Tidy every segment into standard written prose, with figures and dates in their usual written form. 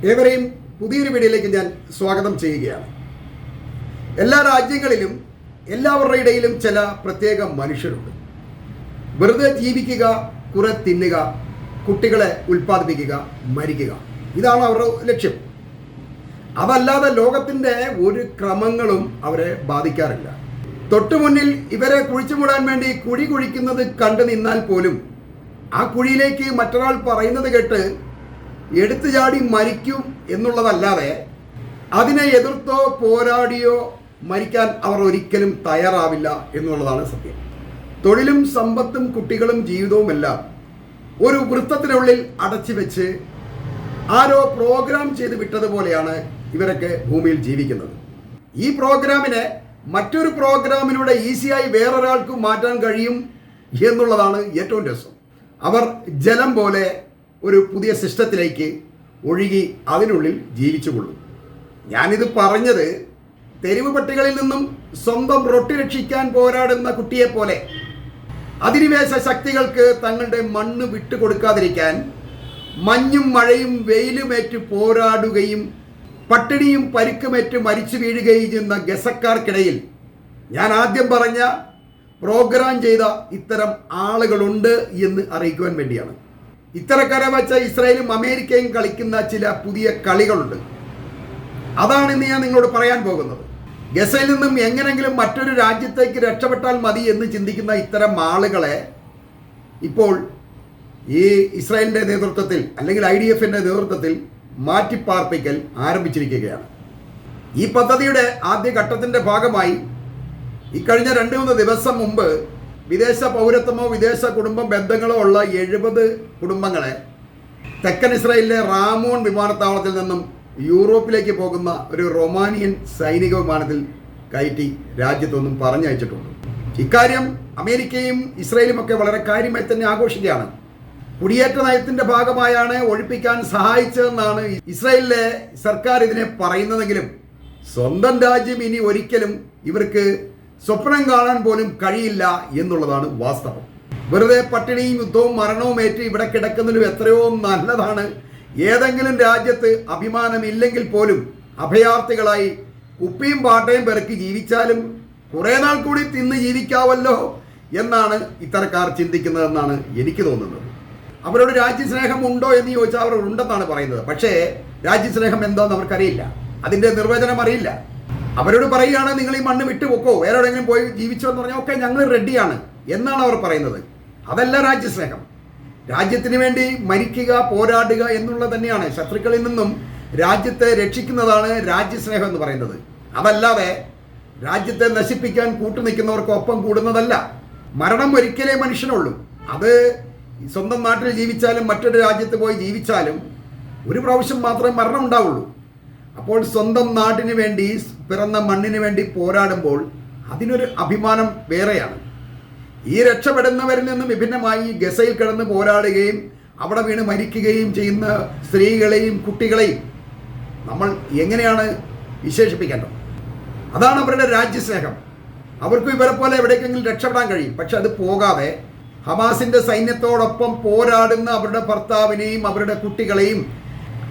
ഏവരെയും പുതിയൊരു വീഡിയോയിലേക്ക് ഞാൻ സ്വാഗതം ചെയ്യുകയാണ്. എല്ലാ രാജ്യങ്ങളിലും എല്ലാവരുടെ ഇടയിലും ചില പ്രത്യേക മനുഷ്യരുണ്ട്. വെറുതെ ജീവിക്കുക, കുറെ തിന്നുക, കുട്ടികളെ ഉൽപ്പാദിപ്പിക്കുക, മരിക്കുക, ഇതാണ് അവരുടെ ലക്ഷ്യം. അതല്ലാതെ ലോകത്തിൻ്റെ ഒരു ക്രമങ്ങളും അവരെ ബാധിക്കാറില്ല. തൊട്ടുമുന്നിൽ ഇവരെ കുഴിച്ചുമൂടാൻ വേണ്ടി കുഴി കുഴിക്കുന്നത് കണ്ടു നിന്നാൽ പോലും ആ കുഴിയിലേക്ക് മറ്റൊരാൾ പറയുന്നത് കേട്ട് എടുത്തു ചാടി മരിക്കും എന്നുള്ളതല്ലാതെ അതിനെ എതിർത്തോ പോരാടിയോ മരിക്കാൻ അവർ ഒരിക്കലും തയ്യാറാവില്ല എന്നുള്ളതാണ് സത്യം. തൊഴിലും സമ്പത്തും കുട്ടികളും ജീവിതവുമെല്ലാം ഒരു വൃത്തത്തിനുള്ളിൽ അടച്ചു വെച്ച് ആരോ പ്രോഗ്രാം ചെയ്ത് വിട്ടതുപോലെയാണ് ഇവരൊക്കെ ഭൂമിയിൽ ജീവിക്കുന്നത്. ഈ പ്രോഗ്രാമിനെ മറ്റൊരു പ്രോഗ്രാമിലൂടെ ഈസിയായി വേറൊരാൾക്ക് മാറ്റാൻ കഴിയും എന്നുള്ളതാണ് ഏറ്റവും രസം. അവർ ജലം പോലെ ഒരു പുതിയ സിസ്റ്റത്തിലേക്ക് ഒഴുകി അതിനുള്ളിൽ ജീവിച്ചുകൊള്ളും. ഞാനിത് പറഞ്ഞത് തെരുവ് പട്ടികളിൽ നിന്നും സ്വന്തം റൊട്ടി രക്ഷിക്കാൻ പോരാടുന്ന കുട്ടിയെപ്പോലെ അധിനിവേശ ശക്തികൾക്ക് തങ്ങളുടെ മണ്ണ് വിട്ടുകൊടുക്കാതിരിക്കാൻ മഞ്ഞും മഴയും വെയിലുമേറ്റ് പോരാടുകയും പട്ടിണിയും പരിക്കുമേറ്റ് മരിച്ചു വീഴുകയും ചെയ്യുന്ന ഗസക്കാർക്കിടയിൽ ഞാൻ ആദ്യം പറഞ്ഞ പ്രോഗ്രാം ചെയ്ത ഇത്തരം ആളുകളുണ്ട് എന്ന് അറിയിക്കുവാൻ വേണ്ടിയാണ്. ഇത്തരക്കാരെ വെച്ച ഇസ്രായേലും അമേരിക്കയും കളിക്കുന്ന ചില പുതിയ കളികളുണ്ട്. അതാണ് ഇന്ന് ഞാൻ നിങ്ങളോട് പറയാൻ പോകുന്നത്. ഗസയിൽ നിന്നും എങ്ങനെങ്കിലും മറ്റൊരു രാജ്യത്തേക്ക് രക്ഷപ്പെട്ടാൽ മതി എന്ന് ചിന്തിക്കുന്ന ഇത്തരം ആളുകളെ ഇപ്പോൾ ഈ ഇസ്രായേലിൻ്റെ നേതൃത്വത്തിൽ അല്ലെങ്കിൽ IDFന്റെ നേതൃത്വത്തിൽ മാറ്റിപ്പാർപ്പിക്കൽ ആരംഭിച്ചിരിക്കുകയാണ്. ഈ പദ്ധതിയുടെ ആദ്യ ഘട്ടത്തിൻ്റെ ഭാഗമായി ഇക്കഴിഞ്ഞ 2-3 ദിവസം മുമ്പ് വിദേശ പൗരത്വമോ വിദേശ കുടുംബ ബന്ധങ്ങളോ ഉള്ള 70 കുടുംബങ്ങളെ തെക്കൻ ഇസ്രായേലിലെ റാമോൺ വിമാനത്താവളത്തിൽ നിന്നും യൂറോപ്പിലേക്ക് പോകുന്ന ഒരു റൊമാനിയൻ സൈനിക വിമാനത്തിൽ കയറ്റി രാജ്യത്തൊന്നും പറഞ്ഞയച്ചിട്ടുണ്ട്. ഇക്കാര്യം അമേരിക്കയും ഇസ്രായേലും ഒക്കെ വളരെ കാര്യമായി തന്നെ ആഘോഷിക്കുകയാണ്. കുടിയേറ്റ നയത്തിന്റെ ഭാഗമായാണ് ഒഴിപ്പിക്കാൻ സഹായിച്ചതെന്നാണ് ഇസ്രായേലിലെ സർക്കാർ ഇതിനെ പറയുന്നതെങ്കിലും സ്വന്തം രാജ്യം ഇനി ഒരിക്കലും ഇവർക്ക് സ്വപ്നം കാണാൻ പോലും കഴിയില്ല എന്നുള്ളതാണ് വാസ്തവം. വെറുതെ പട്ടിണിയും യുദ്ധവും മരണവും ഏറ്റ് ഇവിടെ കിടക്കുന്നതിലും എത്രയോ നല്ലതാണ് ഏതെങ്കിലും രാജ്യത്ത് അഭിമാനമില്ലെങ്കിൽ പോലും അഭയാർത്ഥികളായി കുപ്പിയും പാട്ടയും പെറുക്കി ജീവിച്ചാലും കുറേ നാൾ കൂടി തിന്ന് ജീവിക്കാവല്ലോ എന്നാണ് ഇത്തരക്കാർ ചിന്തിക്കുന്നതെന്നാണ് എനിക്ക് തോന്നുന്നത്. അവരോട് രാജ്യസ്നേഹം ഉണ്ടോ എന്ന് ചോദിച്ചാൽ അവർ ഉണ്ടെന്നാണ് പറയുന്നത്. പക്ഷേ രാജ്യസ്നേഹം എന്താണെന്ന് അവർക്കറിയില്ല, അതിൻ്റെ നിർവചനം അറിയില്ല. അവരോട് പറയുകയാണ് നിങ്ങൾ ഈ മണ്ണ് വിട്ടുപോക്കോ, വേറെ എവിടെയെങ്കിലും പോയി ജീവിച്ചോ എന്ന് പറഞ്ഞാൽ ഓക്കെ ഞങ്ങൾ റെഡിയാണ് എന്നാണ് അവർ പറയുന്നത്. അതല്ല രാജ്യസ്നേഹം. രാജ്യത്തിന് വേണ്ടി മരിക്കുക, പോരാടുക എന്നുള്ളത് തന്നെയാണ്. ശത്രുക്കളിൽ നിന്നും രാജ്യത്തെ രക്ഷിക്കുന്നതാണ് രാജ്യസ്നേഹം എന്ന് പറയുന്നത്. അതല്ലാതെ രാജ്യത്തെ നശിപ്പിക്കാൻ കൂട്ടുനിൽക്കുന്നവർക്കൊപ്പം കൂടുന്നതല്ല. മരണം ഒരിക്കലേ മനുഷ്യനുള്ളൂ. അത് സ്വന്തം നാട്ടിൽ ജീവിച്ചാലും മറ്റൊരു രാജ്യത്ത് പോയി ജീവിച്ചാലും ഒരു പ്രാവശ്യം മാത്രമേ മരണം ഉണ്ടാവുള്ളൂ. അപ്പോൾ സ്വന്തം നാടിന് വേണ്ടി, പിറന്ന മണ്ണിന് വേണ്ടി പോരാടുമ്പോൾ അതിനൊരു അഭിമാനം വേറെയാണ്. ഈ രക്ഷപ്പെടുന്നവരിൽ നിന്നും വിഭിന്നമായി ഗസയിൽ കിടന്ന് പോരാടുകയും അവിടെ വീണ് മരിക്കുകയും ചെയ്യുന്ന സ്ത്രീകളെയും കുട്ടികളെയും നമ്മൾ എങ്ങനെയാണ് വിശേഷിപ്പിക്കേണ്ടത്? അതാണ് അവരുടെ രാജ്യസ്നേഹം. അവർക്ക് ഇവരെ പോലെ എവിടേക്കെങ്കിലും രക്ഷപ്പെടാൻ കഴിയും. പക്ഷെ അത് പോകാതെ ഹമാസിന്റെ സൈന്യത്തോടൊപ്പം പോരാടുന്ന അവരുടെ ഭർത്താവിനെയും അവരുടെ കുട്ടികളെയും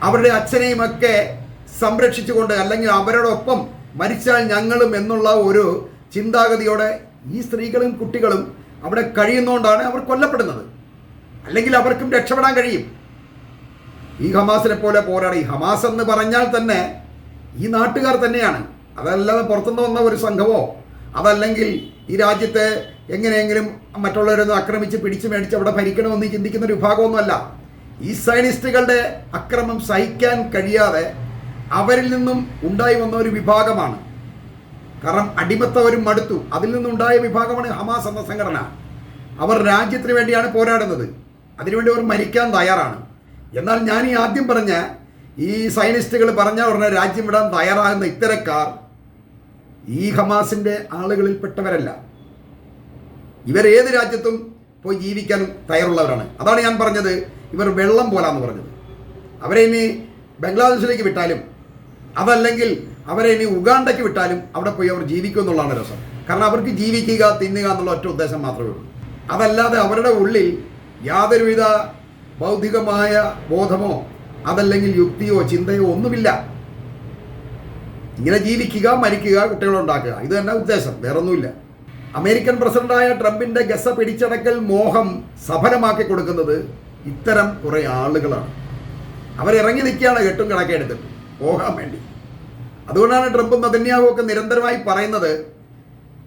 അവരുടെ അച്ഛനെയും ഒക്കെ സംരക്ഷിച്ചുകൊണ്ട്, അല്ലെങ്കിൽ അവരോടൊപ്പം മരിച്ചാൽ ഞങ്ങളും എന്നുള്ള ഒരു ചിന്താഗതിയോടെ ഈ സ്ത്രീകളും കുട്ടികളും അവിടെ കഴിയുന്നതുകൊണ്ടാണ് അവർ കൊല്ലപ്പെടുന്നത്. അല്ലെങ്കിൽ അവർക്കും രക്ഷപ്പെടാൻ കഴിയും. ഈ ഹമാസിനെ പോലെ പോരാടി, ഹമാസ് എന്ന് പറഞ്ഞാൽ തന്നെ ഈ നാട്ടുകാർ തന്നെയാണ്. അതല്ലാതെ പുറത്തുനിന്ന് വന്ന ഒരു സംഘമോ അതല്ലെങ്കിൽ ഈ രാജ്യത്തെ എങ്ങനെയെങ്കിലും മറ്റുള്ളവരൊന്ന് ആക്രമിച്ച് പിടിച്ചു മേടിച്ച് അവിടെ ഭരിക്കണമെന്ന് ചിന്തിക്കുന്ന ഒരു വിഭാഗമൊന്നുമല്ല. ഈ സയനിസ്റ്റുകളുടെ അക്രമം സഹിക്കാൻ കഴിയാതെ അവരിൽ നിന്നും ഉണ്ടായി വന്ന ഒരു വിഭാഗമാണ്. കാരണം അടിമത്തവരും മടുത്തു. അതിൽ നിന്നുണ്ടായ വിഭാഗമാണ് ഹമാസ് എന്ന സംഘടന. അവർ രാജ്യത്തിന് വേണ്ടിയാണ് പോരാടുന്നത്. അതിനുവേണ്ടി അവർ മരിക്കാൻ തയ്യാറാണ്. എന്നാൽ ഞാൻ ഈ ആദ്യം പറഞ്ഞ ഈ സയനിസ്റ്റുകൾ പറഞ്ഞ ഉടനെ രാജ്യം വിടാൻ തയ്യാറാകുന്ന ഇത്തരക്കാർ ഈ ഹമാസിൻ്റെ ആളുകളിൽപ്പെട്ടവരല്ല. ഇവരേത് രാജ്യത്തും പോയി ജീവിക്കാനും തയ്യാറുള്ളവരാണ്. അതാണ് ഞാൻ പറഞ്ഞത് ഇവർ വെള്ളം പോലാന്ന് പറഞ്ഞത്. അവരെ ഇനി ബംഗ്ലാദേശിലേക്ക് വിട്ടാലും അതല്ലെങ്കിൽ അവരെ ഇനി ഉഗാണ്ടയ്ക്ക് വിട്ടാലും അവിടെ പോയി അവർ ജീവിക്കും എന്നുള്ളതാണ് രസം. കാരണം അവർക്ക് ജീവിക്കുക, തിന്നുക എന്നുള്ള ഒറ്റ ഉദ്ദേശം മാത്രമേ ഉള്ളൂ. അതല്ലാതെ അവരുടെ ഉള്ളിൽ യാതൊരുവിധ ബൗദ്ധികമായ ബോധമോ അതല്ലെങ്കിൽ യുക്തിയോ ചിന്തയോ ഒന്നുമില്ല. ഇങ്ങനെ ജീവിക്കുക, മരിക്കുക, കുട്ടികളുണ്ടാക്കുക, ഇത് തന്നെ ഉദ്ദേശം, വേറൊന്നുമില്ല. അമേരിക്കൻ പ്രസിഡന്റായ ട്രംപിന്റെ ഗസ പിടിച്ചടക്കൽ മോഹം സഫലമാക്കി കൊടുക്കുന്നത് ഇത്തരം കുറെ ആളുകളാണ്. അവരിറങ്ങി നിൽക്കുകയാണ് കെട്ടും കണക്കെടുത്തിട്ട് പോകാൻ വേണ്ടി. അതുകൊണ്ടാണ് ട്രംപും നെതന്യാഹുവും ഒക്കെ നിരന്തരമായി പറയുന്നത്,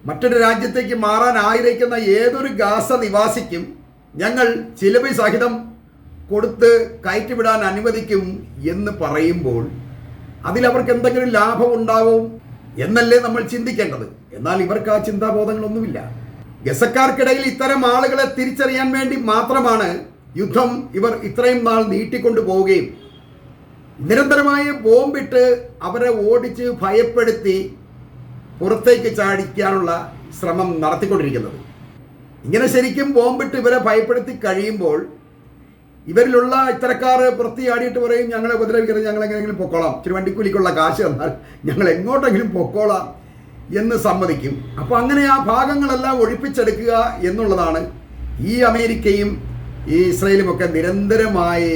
മറ്റൊരു രാജ്യത്തേക്ക് മാറാൻ ആഗ്രഹിക്കുന്ന ഏതൊരു ഗാസ നിവാസിക്കും ഞങ്ങൾ ചിലവ് സഹിതം കൊടുത്ത് കയറ്റിവിടാൻ അനുവദിക്കും എന്ന് പറയുമ്പോൾ അതിലവർക്ക് എന്തെങ്കിലും ലാഭം ഉണ്ടാവും എന്നല്ലേ നമ്മൾ ചിന്തിക്കേണ്ടത്. എന്നാൽ ഇവർക്ക് ആ ചിന്താബോധങ്ങളൊന്നുമില്ല. ഗസക്കാർക്കിടയിൽ ഇത്തരം ആളുകളെ തിരിച്ചറിയാൻ വേണ്ടി മാത്രമാണ് യുദ്ധം ഇവർ ഇത്രയും നാൾ നീട്ടിക്കൊണ്ടു പോവുകയും നിരന്തരമായ ബോംബിട്ട് അവരെ ഓടിച്ച് ഭയപ്പെടുത്തി പുറത്തേക്ക് ചാടിക്കാനുള്ള ശ്രമം നടത്തിക്കൊണ്ടിരിക്കുന്നത്. ഇങ്ങനെ ശരിക്കും ബോംബിട്ട് ഇവരെ ഭയപ്പെടുത്തി കഴിയുമ്പോൾ ഇവരിലുള്ള ഇത്തരക്കാർ പുറത്തിയാടിയിട്ട് പറയും, ഞങ്ങളെ ഉപദ്രവിക്കരുത്, ഞങ്ങൾ എങ്ങനെയെങ്കിലും പൊക്കോളാം, ഇച്ചിരി വണ്ടിക്കൂലിക്കുള്ള കാശ് തന്നാൽ ഞങ്ങൾ എങ്ങോട്ടെങ്കിലും പൊക്കോളാം എന്ന് സമ്മതിക്കും. അപ്പോൾ അങ്ങനെ ആ ഭാഗങ്ങളെല്ലാം ഒഴിപ്പിച്ചെടുക്കുക എന്നുള്ളതാണ് ഈ അമേരിക്കയും ഈ ഇസ്രയേലും ഒക്കെ നിരന്തരമായി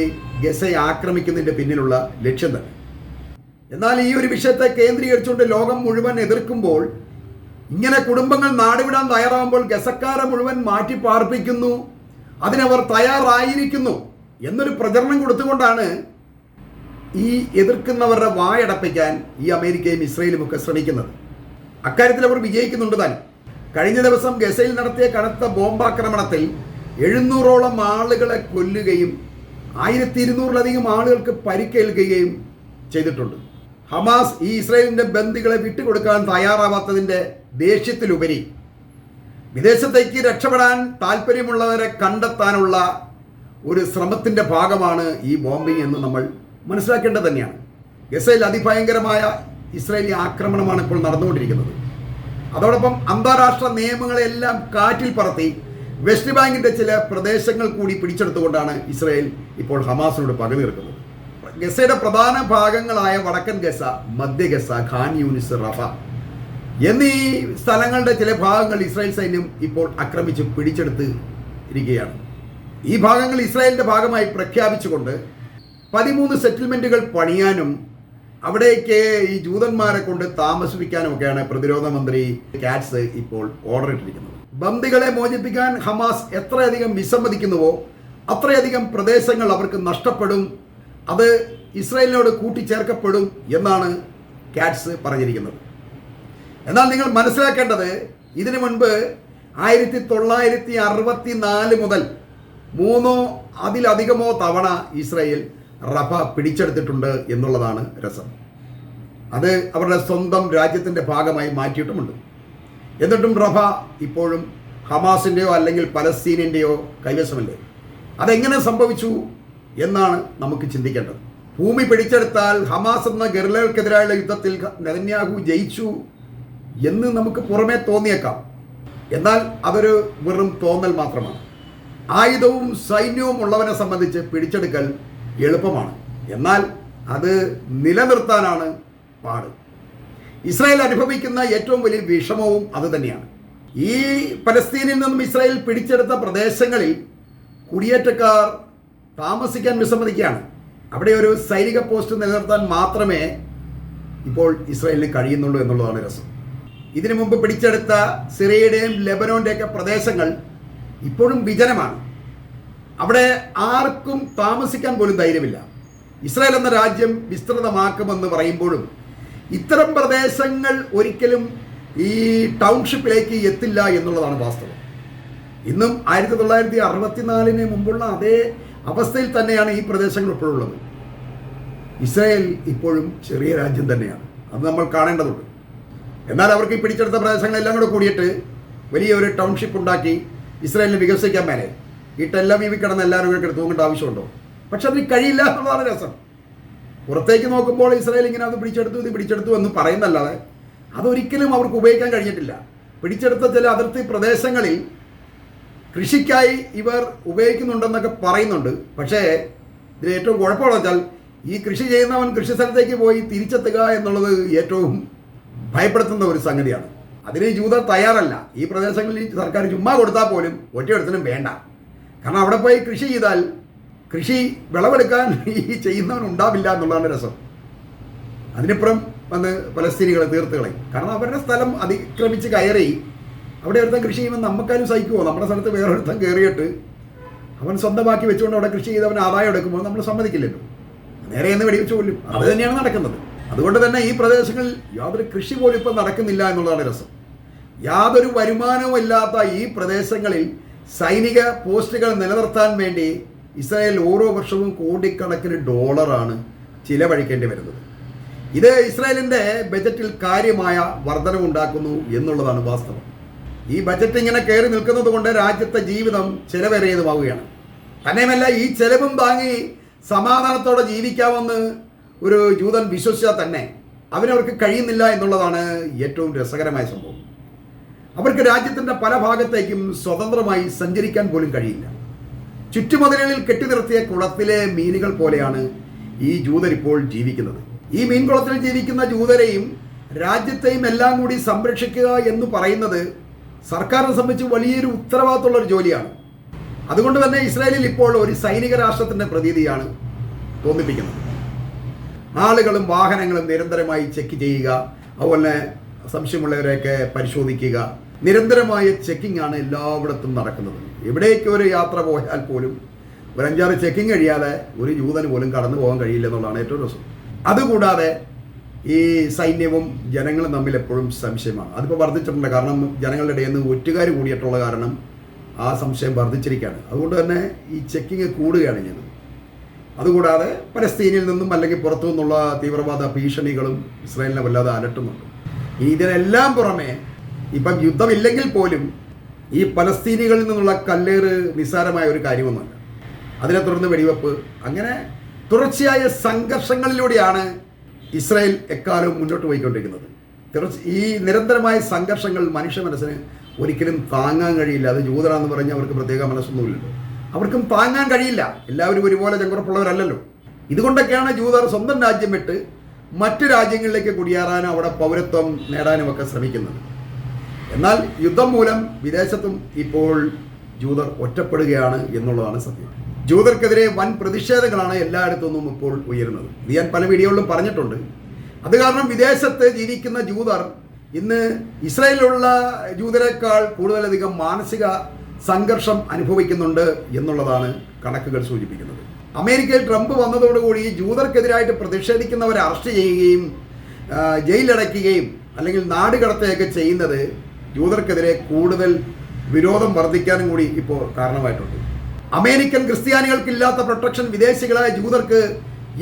ഗസയെ ആക്രമിക്കുന്നതിൻ്റെ പിന്നിലുള്ള ലക്ഷ്യം തന്നെ. എന്നാൽ ഈ ഒരു വിഷയത്തെ കേന്ദ്രീകരിച്ചുകൊണ്ട് ലോകം മുഴുവൻ എതിർക്കുമ്പോൾ, ഇങ്ങനെ കുടുംബങ്ങൾ നാടുവിടാൻ തയ്യാറാകുമ്പോൾ ഗസക്കാരെ മുഴുവൻ മാറ്റി പാർപ്പിക്കുന്നു, അതിനവർ തയ്യാറായിരിക്കുന്നു എന്നൊരു പ്രചരണം കൊടുത്തുകൊണ്ടാണ് ഈ എതിർക്കുന്നവരുടെ വായടപ്പിക്കാൻ ഈ അമേരിക്കയും ഇസ്രയേലും ഒക്കെ ശ്രമിക്കുന്നത്. അക്കാര്യത്തിൽ അവർ വിജയിക്കുന്നുണ്ട് താനും. കഴിഞ്ഞ ദിവസം ഗസയിൽ നടത്തിയ കനത്ത ബോംബാക്രമണത്തിൽ 700ഓളം ആളുകളെ കൊല്ലുകയും 1200-ലധികം ആളുകൾക്ക് പരിക്കേൽക്കുകയും ചെയ്തിട്ടുണ്ട്. ഹമാസ് ഈ ഇസ്രയേലിന്റെ ബന്ദികളെ വിട്ടുകൊടുക്കാൻ തയ്യാറാവാത്തതിന്റെ ദേഷ്യത്തിലുപരി വിദേശത്തേക്ക് രക്ഷപ്പെടാൻ താല്പര്യമുള്ളവരെ കണ്ടെത്താനുള്ള ഒരു ശ്രമത്തിന്റെ ഭാഗമാണ് ഈ ബോംബിംഗ് എന്ന് നമ്മൾ മനസ്സിലാക്കേണ്ടത് തന്നെയാണ്. ഗസയിൽ അതിഭയങ്കരമായ ഇസ്രയേലി ആക്രമണമാണ് ഇപ്പോൾ നടന്നുകൊണ്ടിരിക്കുന്നത്. അതോടൊപ്പം അന്താരാഷ്ട്ര നിയമങ്ങളെല്ലാം കാറ്റിൽ പറത്തി വെസ്റ്റ് ബാങ്കിന്റെ ചില പ്രദേശങ്ങൾ കൂടി പിടിച്ചെടുത്തുകൊണ്ടാണ് ഇസ്രയേൽ ഇപ്പോൾ ഹമാസിനോട് പകു തീർക്കുന്നത്. ഗസയുടെ പ്രധാന ഭാഗങ്ങളായ വടക്കൻ ഗസ, മധ്യ ഗസ, ഖാൻ യൂനിസ്, റഫ എന്നീ സ്ഥലങ്ങളുടെ ചില ഭാഗങ്ങൾ ഇസ്രായേൽ സൈന്യം ഇപ്പോൾ ആക്രമിച്ച് പിടിച്ചെടുത്ത് ഇരിക്കുകയാണ്. ഈ ഭാഗങ്ങൾ ഇസ്രായേലിന്റെ ഭാഗമായി പ്രഖ്യാപിച്ചുകൊണ്ട് 13 സെറ്റിൽമെന്റുകൾ പണിയാനും അവിടേക്ക് ഈ ജൂതന്മാരെ കൊണ്ട് താമസിപ്പിക്കാനും ഒക്കെയാണ് പ്രതിരോധ മന്ത്രി കാറ്റ്സ് ഇപ്പോൾ ഓർഡർ ഇട്ടിരിക്കുന്നത്. ബന്ദികളെ മോചിപ്പിക്കാൻ ഹമാസ് എത്രയധികം വിസമ്മതിക്കുന്നുവോ അത്രയധികം പ്രദേശങ്ങൾ അവർക്ക് നഷ്ടപ്പെടും, അത് ഇസ്രായേലിനോട് കൂട്ടിച്ചേർക്കപ്പെടും എന്നാണ് കാറ്റ്സ് പറഞ്ഞിരിക്കുന്നത്. എന്നാൽ നിങ്ങൾ മനസ്സിലാക്കേണ്ടത്, ഇതിനു മുൻപ് 1964 മുതൽ 3 അതിലധികമോ തവണ ഇസ്രായേൽ റഫ പിടിച്ചെടുത്തിട്ടുണ്ട് എന്നുള്ളതാണ് രസം. അത് അവരുടെ സ്വന്തം രാജ്യത്തിൻ്റെ ഭാഗമായി മാറ്റിയിട്ടുമുണ്ട്. എന്നിട്ടും റഫ ഇപ്പോഴും ഹമാസിൻ്റെയോ അല്ലെങ്കിൽ പലസ്തീനിൻ്റെയോ കൈവശമല്ലേ? അതെങ്ങനെ സംഭവിച്ചു എന്നാണ് നമുക്ക് ചിന്തിക്കേണ്ടത്. ഭൂമി പിടിച്ചെടുത്താൽ ഹമാസ് എന്ന ഗറില്ലകൾക്കെതിരായുള്ള യുദ്ധത്തിൽ നെതന്യാഹു ജയിച്ചു എന്ന് നമുക്ക് പുറമേ തോന്നിയേക്കാം. എന്നാൽ അതൊരു വെറും തോന്നൽ മാത്രമാണ്. ആയുധവും സൈന്യവും ഉള്ളവനെ സംബന്ധിച്ച് പിടിച്ചെടുക്കൽ എളുപ്പമാണ്, എന്നാൽ അത് നിലനിർത്താനാണ് പാട്. ഇസ്രായേൽ അനുഭവിക്കുന്ന ഏറ്റവും വലിയ വിഷമവും അതുതന്നെയാണ്. ഈ പലസ്തീനിൽ നിന്നും ഇസ്രായേൽ പിടിച്ചെടുത്ത പ്രദേശങ്ങളിൽ കുടിയേറ്റക്കാർ താമസിക്കാൻ വിസമ്മതിക്കുകയാണ്. അവിടെ ഒരു സൈനിക പോസ്റ്റ് നിലനിർത്താൻ മാത്രമേ ഇപ്പോൾ ഇസ്രായേലിന് കഴിയുന്നുള്ളൂ എന്നുള്ളതാണ് രസം. ഇതിനു മുമ്പ് പിടിച്ചെടുത്ത സിറിയയുടെയും ലെബനോൻ്റെയൊക്കെ പ്രദേശങ്ങൾ ഇപ്പോഴും വിജനമാണ്. അവിടെ ആർക്കും താമസിക്കാൻ പോലും ധൈര്യമില്ല. ഇസ്രായേൽ എന്ന രാജ്യം വിസ്തൃതമാക്കുമെന്ന് പറയുമ്പോഴും ഇത്തരം പ്രദേശങ്ങൾ ഒരിക്കലും ഈ ടൗൺഷിപ്പിലേക്ക് എത്തില്ല എന്നുള്ളതാണ് വാസ്തവം. ഇന്നും 1964 മുമ്പുള്ള അതേ അവസ്ഥയിൽ തന്നെയാണ് ഈ പ്രദേശങ്ങൾ ഇപ്പോഴുള്ളത്. ഇസ്രായേൽ ഇപ്പോഴും ചെറിയ രാജ്യം തന്നെയാണ്, അത് നമ്മൾ കാണേണ്ടതുണ്ട്. എന്നാൽ അവർക്ക് ഈ പിടിച്ചെടുത്ത പ്രദേശങ്ങളെല്ലാം കൂടെ കൂടിയിട്ട് വലിയൊരു ടൗൺഷിപ്പ് ഉണ്ടാക്കി ഇസ്രായേലിനെ വികസിക്കാൻ മേലെ ഈ ടെല്ലവീവിൽ കിടന്ന് എല്ലാവരും കൂടെ തൂങ്ങേണ്ട ആവശ്യമുണ്ടോ? പക്ഷെ അതിന് കഴിയില്ല എന്നുള്ളതാണ് രസം. പുറത്തേക്ക് നോക്കുമ്പോൾ ഇസ്രായേൽ ഇങ്ങനെ അത് പിടിച്ചെടുത്തു എന്ന് പറയുന്നല്ലാതെ അതൊരിക്കലും അവർക്ക് ഉപയോഗിക്കാൻ കഴിഞ്ഞിട്ടില്ല. പിടിച്ചെടുത്ത ചില അതിർത്തി പ്രദേശങ്ങളിൽ കൃഷിക്കായി ഇവർ ഉപയോഗിക്കുന്നുണ്ടെന്നൊക്കെ പറയുന്നുണ്ട്. പക്ഷേ ഇതിൽ ഏറ്റവും കുഴപ്പമുള്ള വെച്ചാൽ ഈ കൃഷി ചെയ്യുന്നവൻ കൃഷി സ്ഥലത്തേക്ക് പോയി തിരിച്ചെത്തുക എന്നുള്ളത് ഏറ്റവും ഭയപ്പെടുത്തുന്ന ഒരു സംഗതിയാണ്. അതിന് ജൂതർ തയ്യാറല്ല. ഈ പ്രദേശങ്ങളിൽ സർക്കാർ ചുമ്മാ കൊടുത്താൽ പോലും ഒറ്റയെടുത്തിനും വേണ്ട. കാരണം അവിടെ പോയി കൃഷി ചെയ്താൽ കൃഷി വിളവെടുക്കാൻ ഈ ചെയ്യുന്നവൻ ഉണ്ടാവില്ല എന്നുള്ളതാണ് രസം. അതിനപ്പുറം വന്ന് പലസ്തീനികളെ തീർത്ത് കളയും. കാരണം അവരുടെ സ്ഥലം അതിക്രമിച്ച് കയറി അവിടെ ഒരുത്തൻ കൃഷി ചെയ്യുമ്പോൾ നമുക്കാരും സഹിക്കുമോ? നമ്മുടെ സ്ഥലത്ത് വേറൊരുത്തൻ കയറിയിട്ട് അവൻ സ്വന്തമാക്കി വെച്ചുകൊണ്ട് അവിടെ കൃഷി ചെയ്ത് അവൻ ആദായം എടുക്കുമ്പോൾ നമ്മൾ സമ്മതിക്കില്ലല്ലോ. നേരെ എന്ന് വെടിവെച്ച് കൊല്ലും. അത് തന്നെയാണ് നടക്കുന്നത്. അതുകൊണ്ട് തന്നെ ഈ പ്രദേശങ്ങളിൽ യാതൊരു കൃഷി പോലും ഇപ്പം നടക്കുന്നില്ല എന്നുള്ളതാണ് രസം. യാതൊരു വരുമാനവും ഇല്ലാത്ത ഈ പ്രദേശങ്ങളിൽ സൈനിക പോസ്റ്റുകൾ നിലനിർത്താൻ വേണ്ടി ഇസ്രായേൽ ഓരോ വർഷവും കോടിക്കണക്കിന് ഡോളറാണ് ചിലവഴിക്കേണ്ടി വരുന്നത്. ഇത് ഇസ്രായേലിൻ്റെ ബജറ്റിൽ കാര്യമായ വർധനവുണ്ടാക്കുന്നു എന്നുള്ളതാണ് വാസ്തവം. ഈ ബജറ്റ് ഇങ്ങനെ കയറി നിൽക്കുന്നത് കൊണ്ട് രാജ്യത്തെ ജീവിതം ചെലവേറിയതുമാവുകയാണ്. തന്നെയുമല്ല, ഈ ചെലവും താങ്ങി സമാധാനത്തോടെ ജീവിക്കാമെന്ന് ഒരു ജൂതൻ വിശ്വസിച്ചാൽ തന്നെ അവർക്ക് കഴിയുന്നില്ല എന്നുള്ളതാണ് ഏറ്റവും രസകരമായ സംഭവം. അവർക്ക് രാജ്യത്തിൻ്റെ പല ഭാഗത്തേക്കും സ്വതന്ത്രമായി സഞ്ചരിക്കാൻ പോലും കഴിയില്ല. ചുറ്റുമതിലുകളിൽ കെട്ടി നിർത്തിയ കുളത്തിലെ മീനുകൾ പോലെയാണ് ഈ ജൂതർ ഇപ്പോൾ ജീവിക്കുന്നത്. ഈ മീൻകുളത്തിൽ ജീവിക്കുന്ന ജൂതരെയും രാജ്യത്തെയും എല്ലാം കൂടി സംരക്ഷിക്കുക എന്ന് പറയുന്നത് സർക്കാരിനെ സംബന്ധിച്ച് വലിയൊരു ഉത്തരവാദിത്തമുള്ള ഒരു ജോലിയാണ്. അതുകൊണ്ട് തന്നെ ഇസ്രായേലിൽ ഇപ്പോൾ ഒരു സൈനിക രാഷ്ട്രത്തിൻ്റെ പ്രതീതിയാണ് തോന്നിപ്പിക്കുന്നത്. ആളുകളും വാഹനങ്ങളും നിരന്തരമായി ചെക്ക് ചെയ്യുക, അതുപോലെ സംശയമുള്ളവരെയൊക്കെ പരിശോധിക്കുക. നിരന്തരമായ ചെക്കിംഗ് ആണ് എല്ലായിടത്തും നടക്കുന്നത്. എവിടേക്ക് ഒരു യാത്ര പോയാൽ പോലും ഒരു 5-6 ചെക്കിംഗ് കഴിയാതെ ഒരു ജൂതന് പോലും കടന്നു പോകാൻ കഴിയില്ല എന്നുള്ളതാണ് ഏറ്റവും രസം. അതുകൂടാതെ ഈ സൈന്യവും ജനങ്ങളും തമ്മിൽ എപ്പോഴും സംശയമാണ്. അതിപ്പോൾ വർദ്ധിച്ചിട്ടുണ്ട്. കാരണം ജനങ്ങളുടെ ഇടയിൽ നിന്ന് ഒറ്റുകാർ കൂടിയിട്ടുള്ള കാരണം ആ സംശയം വർദ്ധിച്ചിരിക്കുകയാണ്. അതുകൊണ്ട് തന്നെ ഈ ചെക്കിങ് കൂടുകയാണ് ചെയ്യുന്നത്. അതുകൂടാതെ പലസ്തീനിൽ നിന്നും അല്ലെങ്കിൽ പുറത്തു നിന്നുള്ള തീവ്രവാദ ഭീഷണികളും ഇസ്രായേലിനെ വല്ലാതെ അലട്ടുന്നുണ്ട്. ഇതിനെല്ലാം പുറമെ ഇപ്പം യുദ്ധമില്ലെങ്കിൽ പോലും ഈ പലസ്തീനികളിൽ നിന്നുള്ള കല്ലേറ് നിസ്സാരമായ ഒരു കാര്യമൊന്നുമല്ല. അതിനെ തുടർന്ന് വെടിവെപ്പ്, അങ്ങനെ തുടർച്ചയായ സംഘർഷങ്ങളിലൂടെയാണ് ഇസ്രായേൽ എക്കാലവും മുന്നോട്ട് പോയിക്കൊണ്ടിരിക്കുന്നത്. ഈ നിരന്തരമായ സംഘർഷങ്ങൾ മനുഷ്യ മനസ്സിന് ഒരിക്കലും താങ്ങാൻ കഴിയില്ല. അത് ജൂതരാണെന്ന് പറഞ്ഞാൽ അവർക്ക് പ്രത്യേക മനസ്സൊന്നുമില്ലല്ലോ. അവർക്കും താങ്ങാൻ കഴിയില്ല. എല്ലാവരും ഒരുപോലെ ചങ്കുറപ്പുള്ളവരല്ലല്ലോ. ഇതുകൊണ്ടൊക്കെയാണ് ജൂതർ സ്വന്തം രാജ്യം വിട്ട് മറ്റു രാജ്യങ്ങളിലേക്ക് കുടിയേറാനും അവിടെ പൗരത്വം നേടാനും ഒക്കെ ശ്രമിക്കുന്നത്. എന്നാൽ യുദ്ധം മൂലം വിദേശത്തും ഇപ്പോൾ ജൂതർ ഒറ്റപ്പെടുകയാണ് എന്നുള്ളതാണ് സത്യം. ജൂതർക്കെതിരെ വൻ പ്രതിഷേധങ്ങളാണ് എല്ലായിടത്തു നിന്നും ഇപ്പോൾ ഉയരുന്നത്. ഇത് ഞാൻ പല വീഡിയോകളിലും പറഞ്ഞിട്ടുണ്ട്. അത് കാരണം വിദേശത്ത് ജീവിക്കുന്ന ജൂതർ ഇന്ന് ഇസ്രായേലിലുള്ള ജൂതരെക്കാൾ കൂടുതലധികം മാനസിക സംഘർഷം അനുഭവിക്കുന്നുണ്ട് എന്നുള്ളതാണ് കണക്കുകൾ സൂചിപ്പിക്കുന്നത്. അമേരിക്കയിൽ ട്രംപ് വന്നതോടുകൂടി ജൂതർക്കെതിരായിട്ട് പ്രതിഷേധിക്കുന്നവരെ അറസ്റ്റ് ചെയ്യുകയും ജയിലിലടയ്ക്കുകയും അല്ലെങ്കിൽ നാട് കടത്തുകയൊക്കെ ചെയ്യുന്നത് ജൂതർക്കെതിരെ കൂടുതൽ വിരോധം വർദ്ധിക്കാനും കൂടി ഇപ്പോൾ കാരണമായിട്ടുണ്ട്. അമേരിക്കൻ ക്രിസ്ത്യാനികൾക്കില്ലാത്ത പ്രൊട്ടക്ഷൻ വിദേശികളായ ജൂതർക്ക്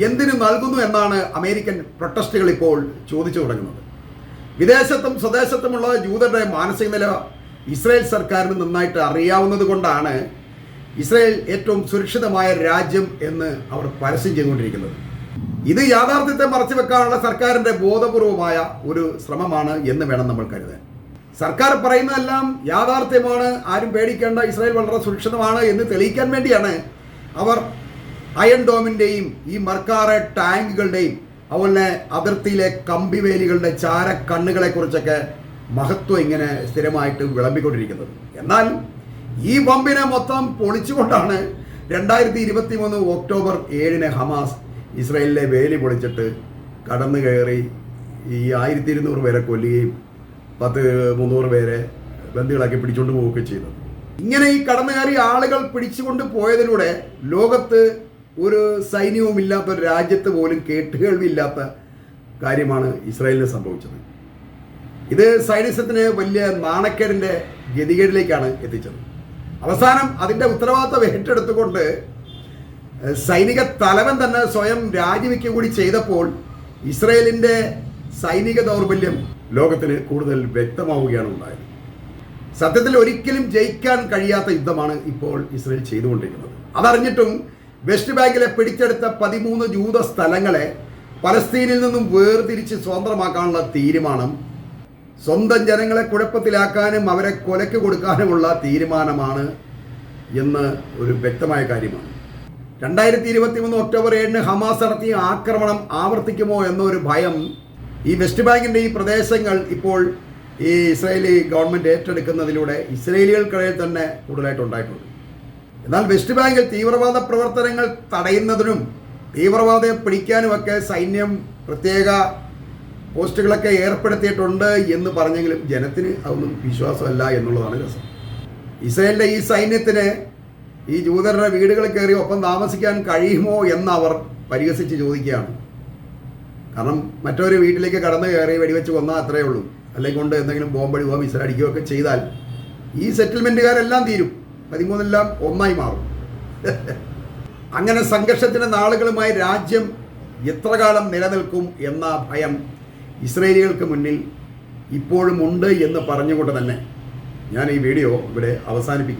എന്തിനു നൽകുന്നു എന്നാണ് അമേരിക്കൻ പ്രൊട്ടസ്റ്റുകൾ ഇപ്പോൾ ചോദിച്ചു തുടങ്ങുന്നത്. വിദേശത്തും സ്വദേശത്തുമുള്ള ജൂതരുടെ മാനസിക നില ഇസ്രായേൽ സർക്കാരിന് നന്നായിട്ട് അറിയാവുന്നത് കൊണ്ടാണ് ഇസ്രായേൽ ഏറ്റവും സുരക്ഷിതമായ രാജ്യം എന്ന് അവർ പരസ്യം ചെയ്തുകൊണ്ടിരിക്കുന്നത്. ഇത് യാഥാർത്ഥ്യത്തെ മറച്ചു വെക്കാനുള്ള സർക്കാരിൻ്റെ ബോധപൂർവമായ ഒരു ശ്രമമാണ് എന്ന് വേണം നമ്മൾ കരുതാൻ. സർക്കാർ പറയുന്നതെല്ലാം യാഥാർത്ഥ്യമാണ്, ആരും പേടിക്കേണ്ട, ഇസ്രായേൽ വളരെ സുരക്ഷിതമാണ് എന്ന് തെളിയിക്കാൻ വേണ്ടിയാണ് അവർ അയൺ ഡോമിൻ്റെയും ഈ മർക്കാറെ ടാങ്കുകളുടെയും അതുപോലെ അതിർത്തിയിലെ കമ്പിവേലികളുടെ ചാരക്കണ്ണുകളെക്കുറിച്ചൊക്കെ മഹത്വം ഇങ്ങനെ സ്ഥിരമായിട്ട് വിളമ്പിക്കൊണ്ടിരിക്കുന്നത്. എന്നാൽ ഈ ബോംബിനെ മൊത്തം പൊളിച്ചുകൊണ്ടാണ് 2023 ഒക്ടോബർ 7 ഹമാസ് ഇസ്രായേലിലെ വേലി പൊളിച്ചിട്ട് കടന്നു കയറി ഈ 1200 പേരെ കൊല്ലുകയും 300 പേരെ ബന്ദികളാക്കി പിടിച്ചുകൊണ്ട് പോവുകയൊക്കെ ചെയ്തത്. ഇങ്ങനെ ഈ കടന്നു കയറി ആളുകൾ പിടിച്ചുകൊണ്ട് പോയതിലൂടെ ലോകത്ത് ഒരു സൈന്യവും ഇല്ലാത്ത ഒരു രാജ്യത്ത് പോലും കേട്ടുകേൾവിയില്ലാത്ത കാര്യമാണ് ഇസ്രായേലിന് സംഭവിച്ചത്. ഇത് സൈനിസത്തിന് വലിയ നാണക്കേടിൻ്റെ ഗതികേടിലേക്കാണ് എത്തിച്ചത്. അവസാനം അതിൻ്റെ ഉത്തരവാദിത്തം ഏറ്റെടുത്തുകൊണ്ട് സൈനിക തലവൻ തന്നെ സ്വയം രാജിവെക്കുക കൂടി ചെയ്തപ്പോൾ ഇസ്രായേലിൻ്റെ സൈനിക ദൗർബല്യം ലോകത്തിന് കൂടുതൽ വ്യക്തമാവുകയാണ് ഉണ്ടായത്. സത്യത്തിൽ ഒരിക്കലും ജയിക്കാൻ കഴിയാത്ത യുദ്ധമാണ് ഇപ്പോൾ ഇസ്രായേൽ ചെയ്തുകൊണ്ടിരിക്കുന്നത്. അതറിഞ്ഞിട്ടും വെസ്റ്റ് ബാങ്കിലെ പിടിച്ചെടുത്ത 13 ജൂത സ്ഥലങ്ങളെ പലസ്തീനിൽ നിന്നും വേർതിരിച്ച് സ്വതന്ത്രമാക്കാനുള്ള തീരുമാനം സ്വന്തം ജനങ്ങളെ കുഴപ്പത്തിലാക്കാനും അവരെ കൊലയ്ക്ക് കൊടുക്കാനുമുള്ള തീരുമാനമാണ് എന്ന് ഒരു വ്യക്തമായ കാര്യമാണ്. 2023 ഒക്ടോബർ 7 ഹമാസ് നടത്തിയ ആക്രമണം ആവർത്തിക്കുമോ എന്നൊരു ഭയം ഈ വെസ്റ്റ് ബാങ്കിൻ്റെ ഈ പ്രദേശങ്ങൾ ഇപ്പോൾ ഈ ഇസ്രായേലി ഗവൺമെൻറ് ഏറ്റെടുക്കുന്നതിലൂടെ ഇസ്രായേലികൾക്കിടയിൽ തന്നെ കൂടുതലായിട്ടുണ്ടായിട്ടുണ്ട്. എന്നാൽ വെസ്റ്റ് ബാങ്കിൽ തീവ്രവാദ പ്രവർത്തനങ്ങൾ തടയുന്നതിനും തീവ്രവാദത്തെ പിടിക്കാനുമൊക്കെ സൈന്യം പ്രത്യേക പോസ്റ്റുകളൊക്കെ ഏർപ്പെടുത്തിയിട്ടുണ്ട് എന്ന് പറഞ്ഞെങ്കിലും ജനത്തിന് അതൊന്നും വിശ്വാസമല്ല എന്നുള്ളതാണ് രസം. ഇസ്രായേലിൻ്റെ ഈ സൈന്യത്തിന് ഈ ജൂതരുടെ വീടുകളിൽ കയറി ഒപ്പം താമസിക്കാൻ കഴിയുമോ എന്നവർ പരിഹസിച്ച് ചോദിക്കുകയാണ്. കാരണം മറ്റൊരു വീട്ടിലേക്ക് കടന്നു കയറി വെടിവെച്ച് കൊന്നാൽ അത്രയേ ഉള്ളൂ. അല്ലെങ്കിൽ കൊണ്ട് എന്തെങ്കിലും ബോംബടിയോ മിസൈലടിക്കുകയോ ഒക്കെ ചെയ്താൽ ഈ സെറ്റിൽമെൻറ്റുകാരെല്ലാം തീരും, 13 ഒന്നായി മാറും. അങ്ങനെ സംഘർഷത്തിൻ്റെ നാളുകളുമായി രാജ്യം എത്ര കാലം നിലനിൽക്കും എന്ന ഭയം ഇസ്രായേലികൾക്ക് മുന്നിൽ ഇപ്പോഴും ഉണ്ട് എന്ന് പറഞ്ഞുകൊണ്ട് തന്നെ ഞാൻ ഈ വീഡിയോ ഇവിടെ അവസാനിപ്പിക്കും.